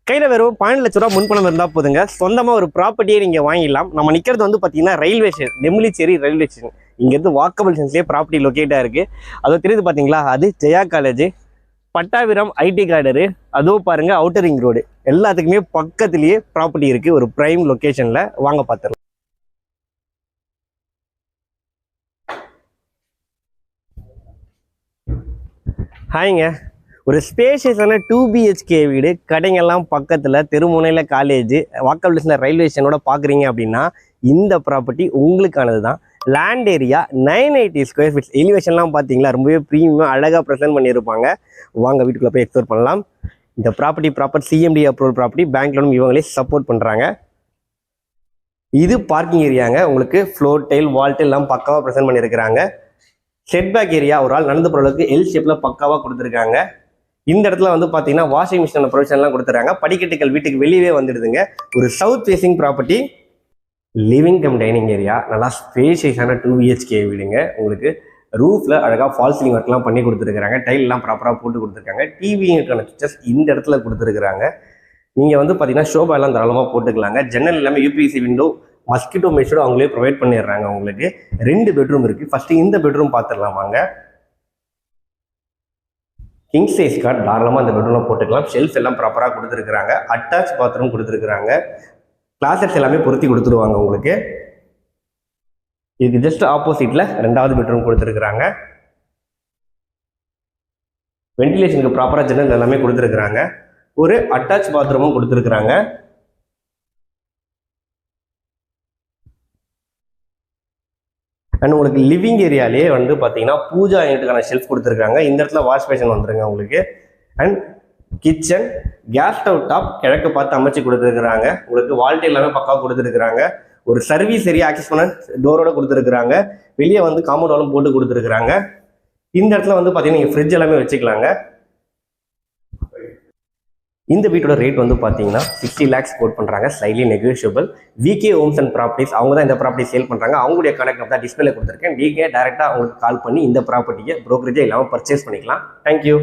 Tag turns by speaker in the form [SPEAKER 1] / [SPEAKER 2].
[SPEAKER 1] கையில் வெறும் 12 லட்ச ரூபா முன்பணம் இருந்தால் போதுங்க, சொந்தமாக ஒரு ப்ராப்பர்ட்டியை நீங்கள் வாங்கிடலாம். நம்ம நிற்கிறது வந்து பார்த்தீங்கன்னா ரயில்வே ஸ்டேஷன், நெம்லிச்சேரி ரயில்வே ஸ்டேஷன். இங்கேருந்து வாக்கபிள் டிஸ்டன்ஸ்லேயே ப்ராப்பர்ட்டி லொக்கேட்டாக இருக்குது. அதோ தெரியுது பார்த்தீங்களா, அது ஜெயா காலேஜ், பட்டாபிராம் ஐடி கார்டரு, அதுவும் பாருங்கள் அவுட்டர் ரிங் ரோடு, எல்லாத்துக்குமே பக்கத்துலேயே ப்ராப்பர்ட்டி இருக்குது. ஒரு ப்ரைம் லொக்கேஷனில் வாங்க பார்த்துடலாம். ஹாய்ங்க, ஒரு ஸ்பேஷியஸான 2 BHK வீடு, கடைங்கெல்லாம் பக்கத்தில், தெருமுனையில் காலேஜ், வாக்கபிள் டிஸ்டன்ஸில் ரயில்வே ஸ்டேஷனோட பார்க்குறீங்க அப்படின்னா இந்த ப்ராப்பர்ட்டி உங்களுக்கானது தான். Land area 980 square feets. எலிவேஷன்லாம் பார்த்தீங்களா ரொம்பவே ப்ரீமியமாக அழகாக ப்ரெசென்ட் பண்ணியிருப்பாங்க. வாங்க வீட்டுக்குள்ளே போய் எக்ஸ்ப்ளோர் பண்ணலாம். இந்த property proper CMD approval property, bank லோனும் இவங்களே சப்போர்ட் பண்ணுறாங்க. இது பார்க்கிங் ஏரியாங்க. உங்களுக்கு ஃப்ளோர் டைல், வால் டைல் எல்லாம் பக்காவாக ப்ரெசென்ட் பண்ணியிருக்கிறாங்க. செட்பேக் ஏரியா ஒரு ஆள் நடந்து போகிற அளவுக்கு எல் ஷேப்பில் பக்காவாக கொடுத்துருக்காங்க. இந்த இடத்துல வந்து பார்த்தீங்கன்னா வாஷிங் மிஷின் ப்ரொவிஷன்லாம் கொடுத்துறாங்க. படிக்கட்டுகள் வீட்டுக்கு வெளியே வந்துடுதுங்க. ஒரு south facing property, living come dining area, நல்லா ஸ்பேஷியஸான 2 BHK வீடுங்க. உங்களுக்கு ரூஃபில் அழகாக ஃபால் சீலிங் ஒர்க்லாம் பண்ணி கொடுத்துருக்காங்க. டைல்லாம் ப்ராப்பராக போட்டு கொடுத்துருக்காங்க. டிவிக்கான சுவிச்சஸ் இந்த இடத்துல கொடுத்துருக்குறாங்க. நீங்கள் வந்து பார்த்தீங்கன்னா ஷோபா எல்லாம் தாராளமாக போட்டுக்கலாங்க. ஜன்னல் எல்லாமே UPVC விண்டோ, மஸ்கிட்டோ மெஷோட அவங்களே ப்ரொவைட் பண்ணிடுறாங்க. உங்களுக்கு 2 பெட்ரூம் இருக்குது. ஃபஸ்ட்டு இந்த பெட்ரூம் பார்த்துடலாமாங்க. கிங் சைஸ் கார்டு தாராளமாக அந்த பெட்ரூமில் போட்டுக்கலாம். ஷெல்ஃப் எல்லாம் ப்ராப்பராக கொடுத்துருக்குறாங்க. அட்டாச் பாத்ரூம் கொடுத்துருக்குறாங்க. கிளாசட்ஸ் எல்லாமே பொருத்தி கொடுத்துருவாங்க உங்களுக்கு. இதுக்கு ஜஸ்ட் ஆப்போசிட்டில் 2வது பெட்ரூம் கொடுத்துருக்குறாங்க. வென்டிலேஷனுக்கு ப்ராப்பராக ஜன்னல் எல்லாமே கொடுத்துருக்குறாங்க. ஒரு அட்டாச் பாத்ரூமும் கொடுத்துருக்குறாங்க. அண்ட் உங்களுக்கு லிவிங் ஏரியாலே வந்து பார்த்தீங்கன்னா பூஜா யூனிட்டுக்கான ஷெல்ஃப் கொடுத்துருக்காங்க. இந்த இடத்துல வாஷ் பேஷன் வந்துருங்க உங்களுக்கு. And kitchen, gas stove top கிழக்கு பார்த்து அமைச்சு கொடுத்துருக்குறாங்க. உங்களுக்கு வால்டே எல்லாமே பக்காவாக கொடுத்துருக்குறாங்க. ஒரு சர்வீஸ் ஏரியா ஆக்சஸ் பண்ண டோரோட கொடுத்துருக்குறாங்க. வெளியே வந்து காம்பவுண்ட் வாலும் போட்டு கொடுத்துருக்குறாங்க. இந்த இடத்துல வந்து பார்த்தீங்கன்னா நீங்கள் ஃப்ரிட்ஜ் எல்லாமே வச்சுக்கலாங்க. இந்த வீட்டோட ரேட் வந்து பார்த்தீங்கன்னா 60 lakhs கோட் பண்ணுறாங்க. Slightly negotiable. VK Holmes and properties அவங்க தான் இந்த ப்ராப்பர்ட்டி சேல் பண்ணுறாங்க. அவங்களுடைய கான்டாக்ட் நம்பர் தான் டிஸ்பிளே கொடுத்துருக்கேன். நீங்கள் டேரெக்டாக அவங்களுக்கு கால் பண்ணி இந்த ப்ராப்பர்ட்டியை ப்ரோக்கரேஜே இல்லாமல் பர்ச்சேஸ் பண்ணிக்கலாம். தேங்க்யூ.